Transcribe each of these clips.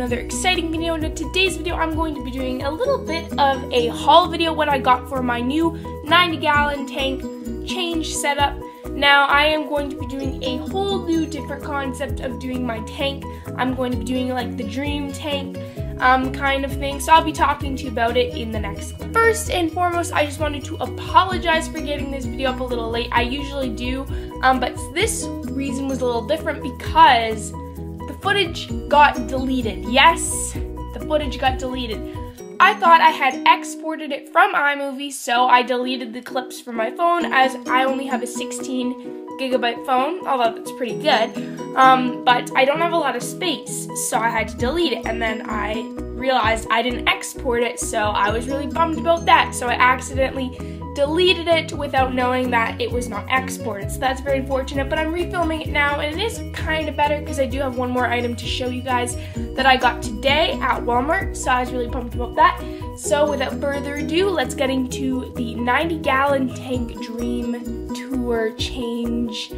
another exciting video. And in today's video, I'm going to be doing a little bit of a haul video, what I got for my new 90-gallon tank change setup. Now, I am going to be doing a whole new different concept of doing my tank. I'm going to be doing like the dream tank kind of thing, so I'll be talking to you about it in the next clip. First and foremost, I just wanted to apologize for getting this video up a little late. I usually do, but this reason was a little different because the footage got deleted. Yes, the footage got deleted. I thought I had exported it from iMovie, so I deleted the clips from my phone as I only have a 16-gigabyte phone, although that's pretty good, but I don't have a lot of space, so I had to delete it, and then I realized I didn't export it, so I was really bummed about that, so I accidentally deleted it without knowing that it was not exported, so that's very unfortunate, but I'm refilming it now, and it is kind of better because I do have one more item to show you guys that I got today at Walmart, so I was really pumped about that. So without further ado, let's get into the 90-gallon tank dream tour change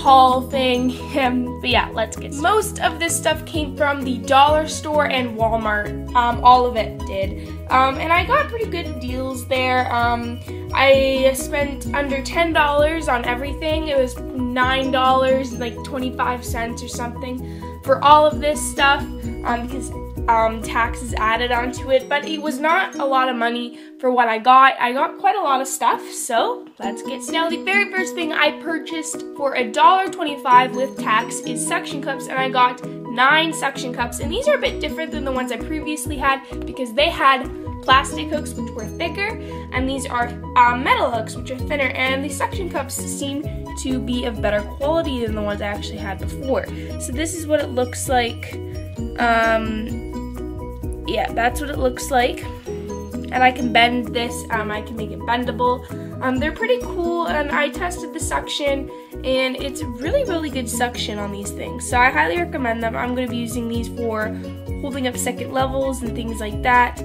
haul thing. But yeah, let's get started. Most of this stuff came from the dollar store and Walmart. All of it did. And I got pretty good deals there. I spent under $10 on everything. It was $9, like 25 cents or something for all of this stuff, because taxes added onto it, but it was not a lot of money for what I got. I got quite a lot of stuff, so let's get started. Now, the very first thing I purchased for $1.25 with tax is suction cups, and I got 9 suction cups, and these are a bit different than the ones I previously had because they had plastic hooks which were thicker, and these are metal hooks which are thinner, and the suction cups seem to be of better quality than the ones I actually had before. So this is what it looks like. Yeah, that's what it looks like, and I can bend this, I can make it bendable. They're pretty cool, and I tested the suction, and it's really good suction on these things, so I highly recommend them. I'm going to be using these for holding up second levels and things like that.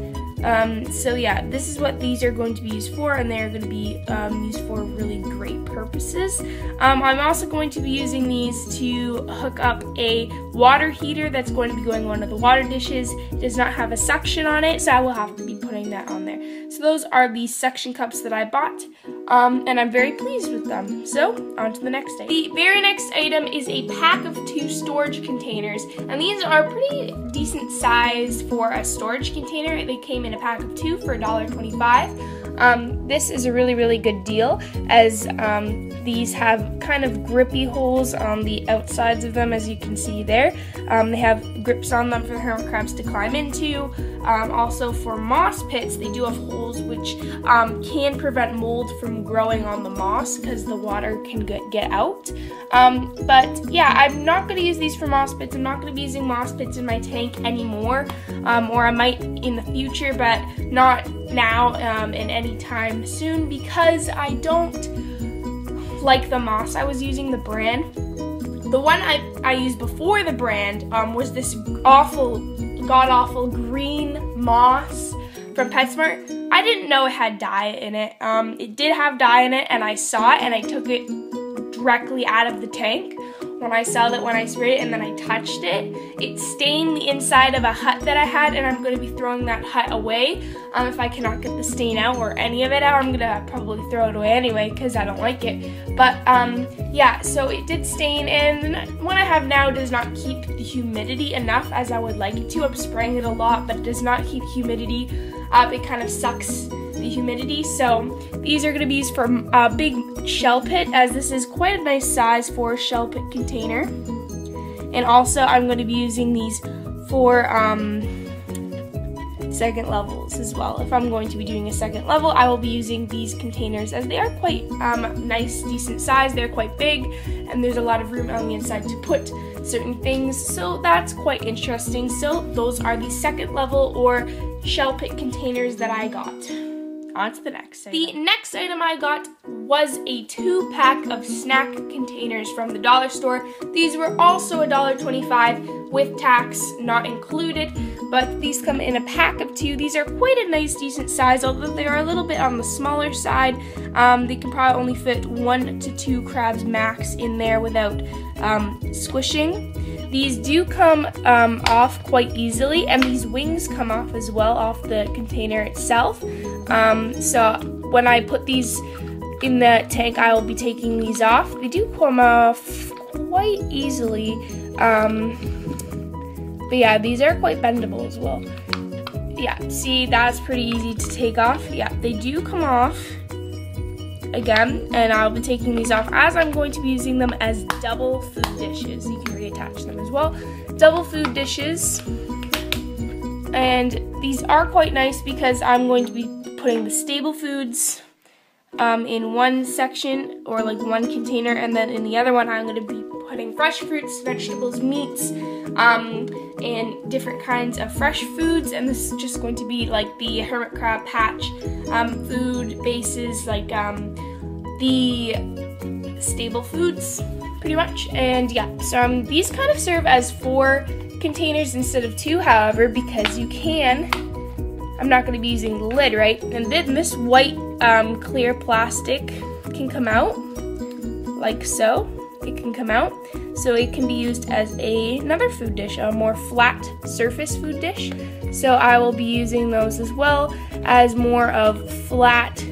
So yeah, this is what these are going to be used for, and they're going to be used for really great purposes. I'm also going to be using these to hook up a water heater that's going to be going on one of the water dishes. It does not have a suction on it, so I will have to be putting that on there. So those are the suction cups that I bought, and I'm very pleased with them. So on to the next item. The very next item is a pack of 2 storage containers, and these are pretty decent size for a storage container. They came in a pack of 2 for $1.25. This is a really good deal, as these have kind of grippy holes on the outsides of them, as you can see there. They have grips on them for hermit crabs to climb into. Also for moss pits, they do have holes which can prevent mold from growing on the moss because the water can get out. But yeah, I'm not going to use these for moss pits. I'm not going to be using moss pits in my tank anymore, or I might in the future, but not now and anytime soon, because I don't like the moss I was using, the brand. The one I used before the brand was this god-awful green moss from PetSmart. I didn't know it had dye in it. It did have dye in it, and I saw it, and I took it directly out of the tank when I saw that when I sprayed it, and then I touched it. It stained the inside of a hut that I had, and I'm going to be throwing that hut away. If I cannot get the stain out or any of it out, I'm going to probably throw it away anyway because I don't like it. But yeah, so it did stain, and what I have now does not keep the humidity enough as I would like it to. I'm spraying it a lot, but it does not keep humidity. It kind of sucks the humidity, so these are going to be used for a big shell pit, as this is quite a nice size for a shell pit container. And also I'm going to be using these for second levels as well. If I'm going to be doing a second level, I will be using these containers, as they are quite nice, decent size. They're quite big, and there's a lot of room on the inside to put certain things, so that's quite interesting. So those are the second level or shell pit containers that I got. On to the next item. The next item I got was a 2-pack of snack containers from the dollar store. These were also $1.25 with tax not included, but these come in a pack of 2. These are quite a nice, decent size, although they are a little bit on the smaller side. They can probably only fit 1 to 2 crabs max in there without squishing. These do come off quite easily, and these wings come off as well off the container itself. So when I put these in the tank, I will be taking these off. They do come off quite easily, but yeah, these are quite bendable as well. Yeah, see, that's pretty easy to take off. Yeah, they do come off again, and I'll be taking these off as I'm going to be using them as double food dishes. You can reattach them as well. Double food dishes, and these are quite nice because I'm going to be putting the staple foods in one section, or like one container, and then in the other one I'm going to be putting fresh fruits, vegetables, meats, and different kinds of fresh foods. And this is just going to be like the hermit crab patch food bases, like the stable foods pretty much. And yeah, so these kind of serve as 4 containers instead of 2, however, because you can, I'm not going to be using the lid, right? And then this white clear plastic can come out like so. It can come out, so it can be used as another food dish, a more flat surface food dish. So I will be using those as well as more of flat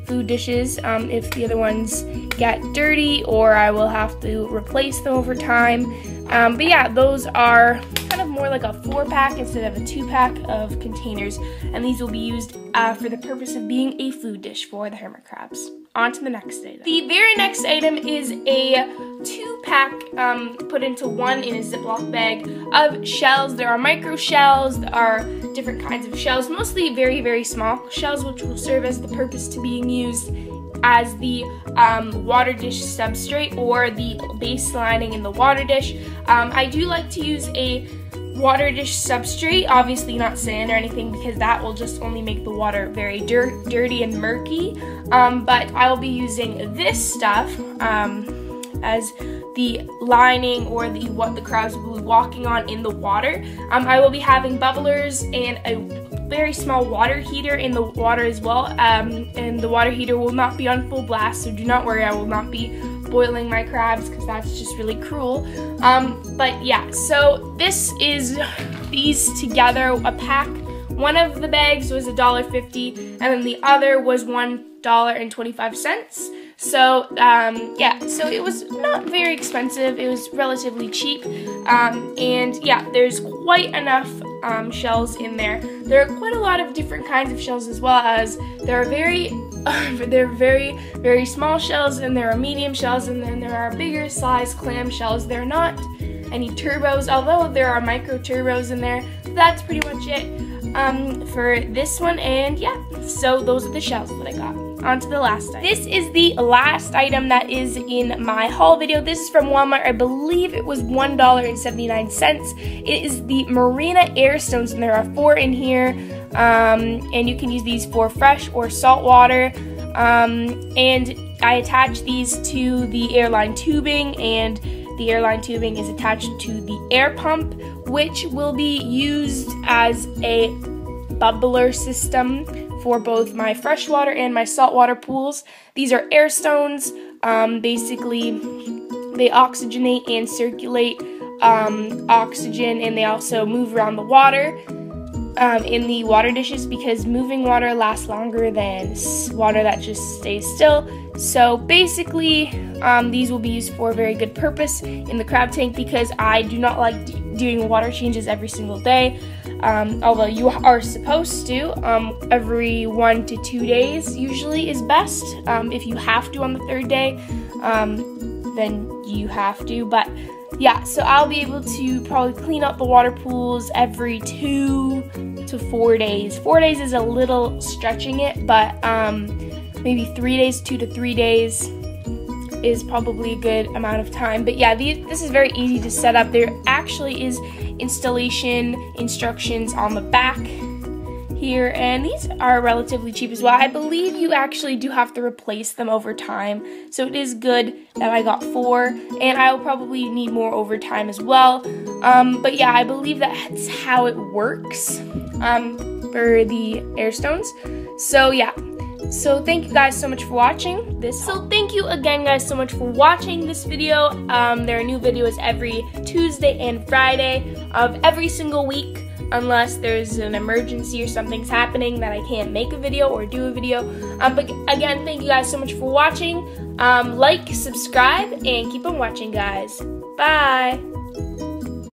food dishes if the other ones get dirty, or I will have to replace them over time. But yeah, those are kind of more like a 4-pack instead of a 2-pack of containers, and these will be used for the purpose of being a food dish for the hermit crabs. On to the next item. The very next item is a 2-pack put into one in a Ziploc bag of shells. There are micro shells, there are different kinds of shells, mostly very, very small shells, which will serve as the purpose to being used as the water dish substrate or the base lining in the water dish. I do like to use a water dish substrate, obviously not sand or anything, because that will just only make the water very dirty and murky, but I will be using this stuff as the lining, or what the crabs will be walking on in the water. I will be having bubblers and a very small water heater in the water as well, and the water heater will not be on full blast, so do not worry, I will not be boiling my crabs because that's just really cruel. But yeah, so this is these together, a pack. One of the bags was $1.50, and then the other was $1.25. So yeah, so it was not very expensive, it was relatively cheap, and yeah, there's quite enough shells in there. There are quite a lot of different kinds of shells, as well as there are very small shells, and there are medium shells, and then there are bigger size clam shells. There are not any turbos, although there are micro turbos in there. That's pretty much it for this one, and yeah, so those are the shells that I got. On to the last item. This is the last item that is in my haul video. This is from Walmart. I believe it was $1.79. It is the Marina Air Stones, and there are 4 in here, and you can use these for fresh or salt water, and I attach these to the airline tubing, and the airline tubing is attached to the air pump, which will be used as a bubbler system for both my freshwater and my saltwater pools. These are air stones. Basically, they oxygenate and circulate oxygen, and they also move around the water in the water dishes, because moving water lasts longer than water that just stays still. So basically, these will be used for a very good purpose in the crab tank, because I do not like doing water changes every single day. Although you are supposed to, every 1 to 2 days usually is best. If you have to on the 3rd day, then you have to. But yeah, so I'll be able to probably clean up the water pools every 2 to 4 days. 4 days is a little stretching it, but maybe 3 days, 2 to 3 days is probably a good amount of time. But yeah, this is very easy to set up. There actually is installation instructions on the back here, and these are relatively cheap as well. I believe you actually do have to replace them over time, so it is good that I got 4, and I will probably need more over time as well. But yeah, I believe that's how it works for the air stones. So yeah, So thank you guys so much for watching this. So thank you again guys so much for watching this video. There are new videos every Tuesday and Friday of every single week, unless there's an emergency or something's happening that I can't make a video or do a video. But again, thank you guys so much for watching. Like, subscribe, and keep on watching, guys. Bye.